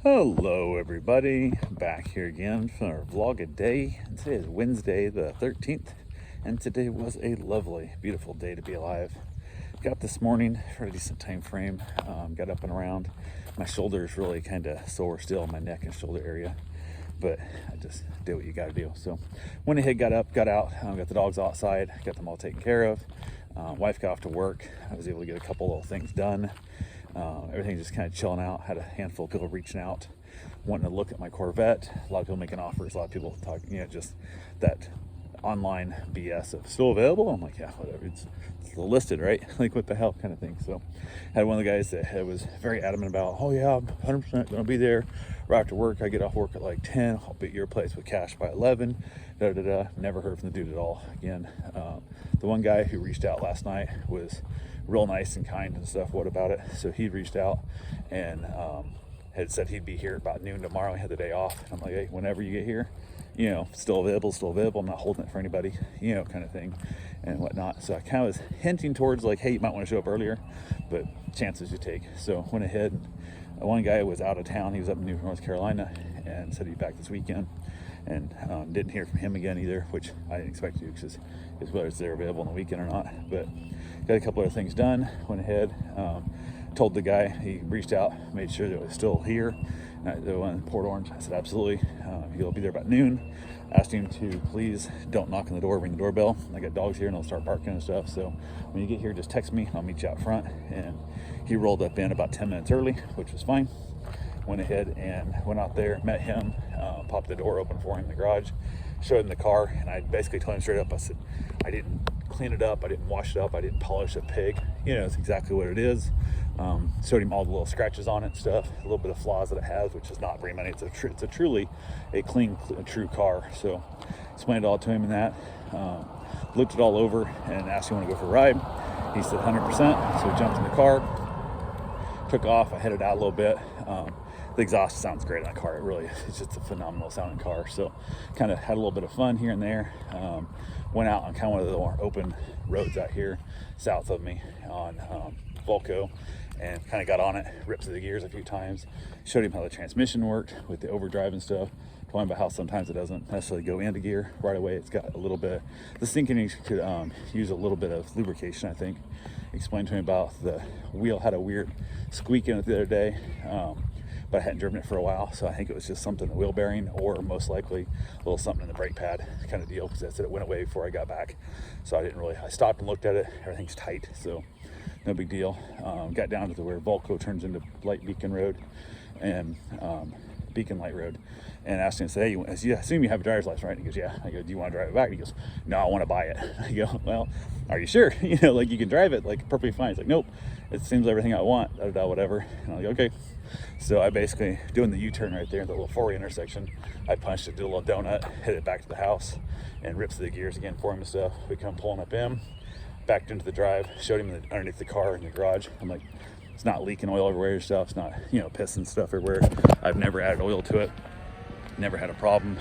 Hello everybody, back here again for our vlog a day. Today is Wednesday the 13th, and today was a lovely, beautiful day to be alive. Got this morning for a decent time frame, got up and around. My shoulder is really kind of sore still, my neck and shoulder area, but I just did what you gotta do. So went ahead, got up, got out, got the dogs outside, got them all taken care of. Wife got off to work. I was able to get a couple little things done. Everything just kind of chilling out. Had a handful of people reaching out, wanting to look at my Corvette. A lot of people making offers. A lot of people talking, just that online BS of still available. I'm like, yeah, whatever. It's listed, right? Like, what the hell, kind of thing. So, had one of the guys that was very adamant about, oh yeah, I'm 100% gonna be there right after work. I get off work at like 10. I'll be at your place with cash by 11. Never heard from the dude at all again. The one guy who reached out last night was real nice and kind and stuff. What about it? So he reached out and had said he'd be here about noon tomorrow. He had the day off. And I'm like, hey, whenever you get here, still available. I'm not holding it for anybody, kind of thing and whatnot. So I kind of was hinting towards like, hey, you might want to show up earlier, but chances you take. So went ahead. One guy was out of town. He was up in North Carolina and said he'd be back this weekend. And didn't hear from him again either, which I didn't expect to, because it's whether they're available on the weekend or not. But got a couple other things done. Went ahead, told the guy, he reached out, made sure that it was still here. The one in Port Orange, I said absolutely. He'll be there about noon. Asked him to please don't knock on the door, ring the doorbell. I got dogs here and they'll start barking and stuff. So when you get here, just text me. I'll meet you out front. And he rolled up in about 10 minutes early, which was fine. Went ahead and went out there, met him, popped the door open for him in the garage, showed him the car, and I basically told him straight up, I said, I didn't clean it up, I didn't wash it up, I didn't polish a pig. It's exactly what it is. Showed him all the little scratches on it and stuff, a little bit of flaws that it has, which is not very many. It's a truly a clean, true car. So explained it all to him in that. Looked it all over and asked him to want to go for a ride. He said 100%, so we jumped in the car, took off. I headed out a little bit. The exhaust sounds great on that car. It's just a phenomenal sounding car. So kind of had a little bit of fun here and there. Went out on kind of one of the more open roads out here south of me on Volco, and kind of got on it, ripped through the gears a few times, showed him how the transmission worked with the overdrive and stuff. Told him about how sometimes it doesn't necessarily go into gear right away. It's got a little bit, this thing could use a little bit of lubrication, I think. Explained to him about the wheel had a weird squeak in it the other day, but I hadn't driven it for a while, so I think it was just something in the wheel bearing, or most likely a little something in the brake pad kind of deal, because I said it went away before I got back. So I stopped and looked at it. Everything's tight, so no big deal. Got down to where Volco turns into Light Beacon Road and Beacon Light Road, and asked him, say, hey, I assume you have a driver's license, right? And he goes, yeah. I go, do you want to drive it back? He goes, no, I want to buy it. I go, well, are you sure? Like, you can drive it like perfectly fine. He's like, nope, it seems everything I want, whatever. And I'm like, okay. So I basically, doing the U-turn right there, the little 4-way intersection, I punched it, did a little donut, hit it back to the house, and ripped through the gears again for him and stuff. We come pulling up in, backed into the drive, showed him underneath the car in the garage. I'm like, it's not leaking oil everywhere and stuff. It's not, pissing stuff everywhere. I've never added oil to it. Never had a problem.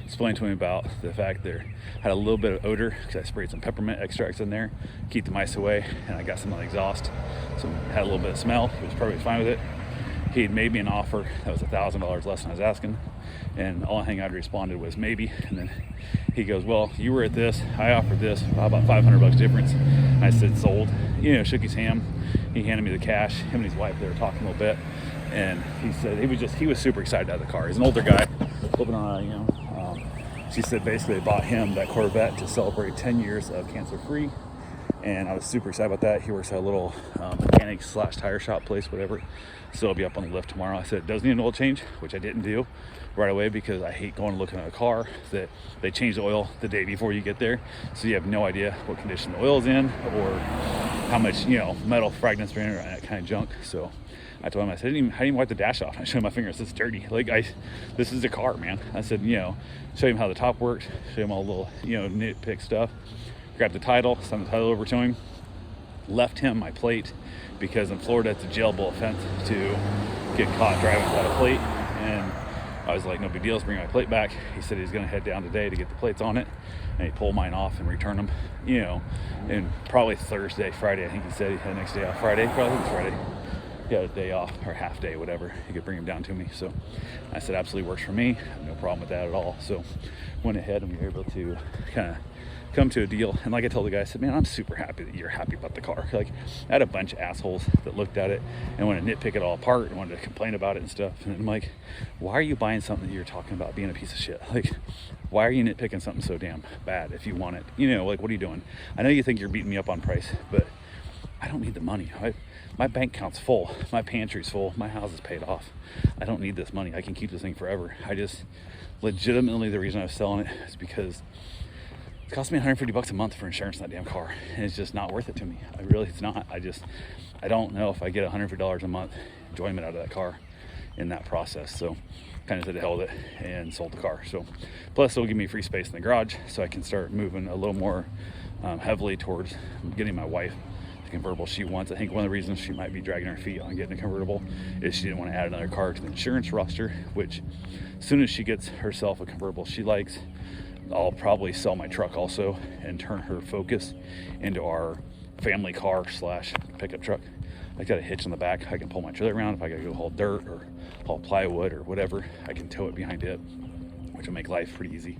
Explained to him about the fact there had a little bit of odor because I sprayed some peppermint extracts in there, keep the mice away, and I got some on the exhaust, so had a little bit of smell. He was perfectly fine with it. He had made me an offer that was $1,000 less than I was asking, and all thing I'd responded was maybe. And then he goes, well, you were at this, I offered this, how about $500 difference? And I said, sold. Shook his hand. He handed me the cash. Him and his wife, they were talking a little bit, and he said he was super excited to have the car. He's an older guy living on she said basically they bought him that Corvette to celebrate 10 years of cancer free, and I was super excited about that. He works at a little mechanic / tire shop place, whatever. So I'll be up on the lift tomorrow. I said it does need an oil change, which I didn't do right away because I hate going and looking at a car that they change the oil the day before you get there, so you have no idea what condition the oil is in or how much metal fragments are in it or that kind of junk. So I told him, I said, how do you wipe the dash off? I showed him my fingers, it's dirty. Like, this is a car, man. I said, show him how the top worked, show him all the little, nitpick stuff. Grabbed the title, sent the title over to him, left him my plate, because in Florida it's a jailable offense to get caught driving without a plate. And I was like, no big deal, let's bring my plate back. He said he's gonna head down today to get the plates on it, and he pulled mine off and return them, and probably Thursday, Friday, I think he said he had the next day off. Friday, probably Friday. he had a day off, or half day, whatever. He could bring him down to me. So I said, absolutely works for me. No problem with that at all. So went ahead and we were able to kind of come to a deal. And like I told the guy, I said, man, I'm super happy that you're happy about the car. Like, I had a bunch of assholes that looked at it and wanted to nitpick it all apart and wanted to complain about it and stuff. And I'm like, why are you buying something that you're talking about being a piece of shit? Like, why are you nitpicking something so damn bad if you want it? You know, like, what are you doing? I know you think you're beating me up on price, but I don't need the money. My bank account's full. My pantry's full. My house is paid off. I don't need this money. I can keep this thing forever. I just, legitimately, the reason I was selling it is because it cost me $150 a month for insurance on that damn car. And it's just not worth it to me. It's not. I don't know if I get $150 a month enjoyment out of that car in that process. So kind of said to hell with it and sold the car. So plus it'll give me free space in the garage so I can start moving a little more heavily towards getting my wife the convertible she wants. I think one of the reasons she might be dragging her feet on getting a convertible is she didn't want to add another car to the insurance roster, which as soon as she gets herself a convertible she likes, I'll probably sell my truck also and turn her Focus into our family car / pickup truck. I got a hitch in the back. I can pull my trailer around. If I gotta go haul dirt or haul plywood or whatever, I can tow it behind it, which will make life pretty easy.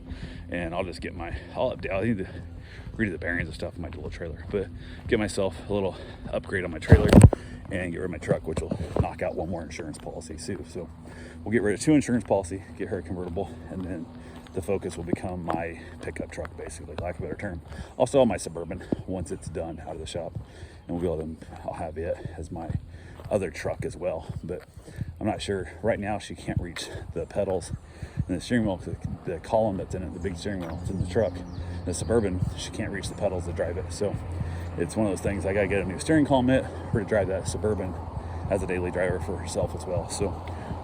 And I'll just get I'll need to redo the bearings and stuff in my little trailer, but get myself a little upgrade on my trailer and get rid of my truck, which will knock out one more insurance policy too. So we'll get rid of 2 insurance policy, get her a convertible, and then the Focus will become my pickup truck, basically, lack of a better term. I'll sell my Suburban once it's done out of the shop, and I'll have it as my other truck as well. But I'm not sure right now. She can't reach the pedals and the steering wheel, the column that's in it, the big steering wheel, it's in the truck. The Suburban, she can't reach the pedals to drive it. So it's one of those things. I gotta get a new steering column for her to drive that Suburban as a daily driver for herself as well. So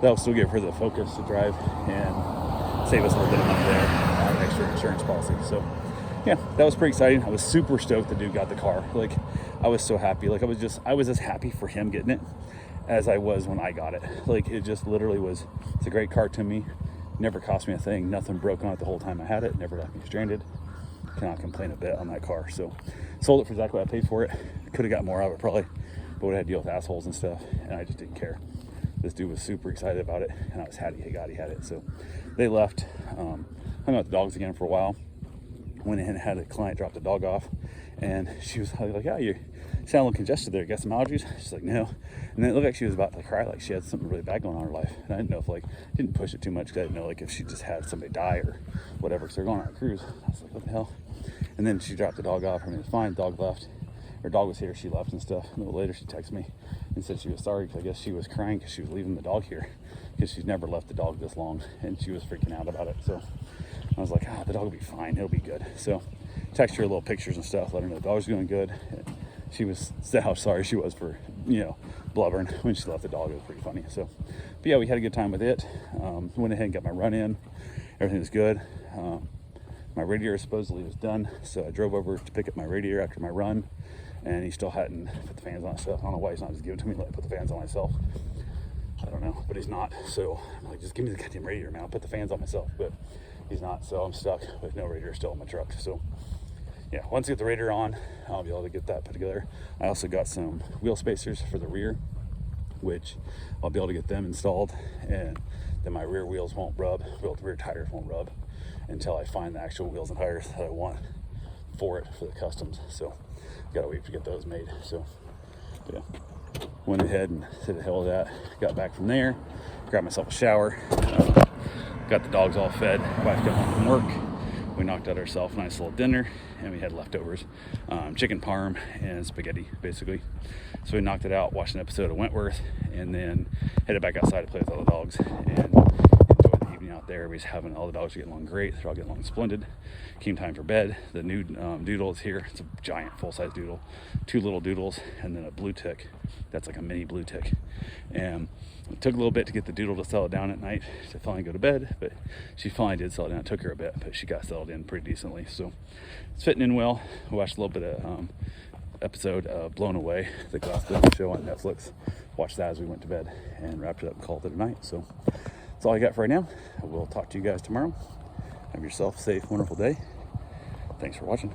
that'll still give her the Focus to drive and save us a little bit of money there on an extra insurance policy. So yeah, that was pretty exciting. I was super stoked the dude got the car. Like, I was so happy. Like, I was as happy for him getting it as I was when I got it. Like, it just literally was, it's a great car to me. Never cost me a thing. Nothing broke on it the whole time I had it. Never left me stranded. Cannot complain a bit on that car. So sold it for exactly what I paid for it. Could have got more out of it probably, but would have had to deal with assholes and stuff, and I just didn't care. This dude was super excited about it, and I was happy he had it. So they left, hung out with the dogs again for a while. Went in and had a client drop the dog off, and she was like, yeah, you sound a little congested there. Got some allergies? She's like, no. And then it looked like she was about to cry, like she had something really bad going on in her life. And I didn't know if, didn't push it too much, because I didn't know, if she just had somebody die or whatever, because they're going on a cruise. I was like, what the hell? And then she dropped the dog off. Everything was fine. Dog left. Her dog was here. She left and stuff. A little later, she texted me and said she was sorry, because I guess she was crying because she was leaving the dog here, because she's never left the dog this long, and she was freaking out about it. So I was like, the dog will be fine. It'll be good. So text her little pictures and stuff, let her know the dog's doing good. She said how sorry she was for, blubbering when she left the dog. It was pretty funny. So, but yeah, we had a good time with it. Went ahead and got my run in. Everything was good. My radiator supposedly was done. So I drove over to pick up my radiator after my run, and he still hadn't put the fans on and stuff. I don't know why he's not just giving it to me, let me put the fans on myself. I don't know, but he's not. So I'm like, just give me the goddamn radiator, man. I'll put the fans on myself. But he's not, so I'm stuck with no radiator still in my truck. So yeah, once I get the radiator on, I'll be able to get that put together. I also got some wheel spacers for the rear, which I'll be able to get them installed, and then my rear wheels won't rub, rear tires won't rub until I find the actual wheels and tires that I want for the customs. So gotta wait to get those made. So yeah, went ahead and said the hell with that. Got back from there, grabbed myself a shower, got the dogs all fed. Wife got home from work. We knocked out ourselves a nice little dinner, and we had leftovers, chicken parm and spaghetti, basically. So we knocked it out, watched an episode of Wentworth, and then headed back outside to play with all the dogs and enjoyed the evening out there. All the dogs are getting along great. They're all getting along splendid. Came time for bed. The new doodle is here. It's a giant full-size doodle, 2 little doodles, and then a blue tick. That's like a mini blue tick. And it took a little bit to get the doodle to settle down at night to finally go to bed, but she finally did settle down. It took her a bit, but she got settled in pretty decently. So it's fitting in well. We watched a little bit of episode of Blown Away, the Glass Building show on Netflix. Watched that as we went to bed and wrapped it up and called it a night. So that's all I got for right now. We'll talk to you guys tomorrow. Have yourself a safe, wonderful day. Thanks for watching.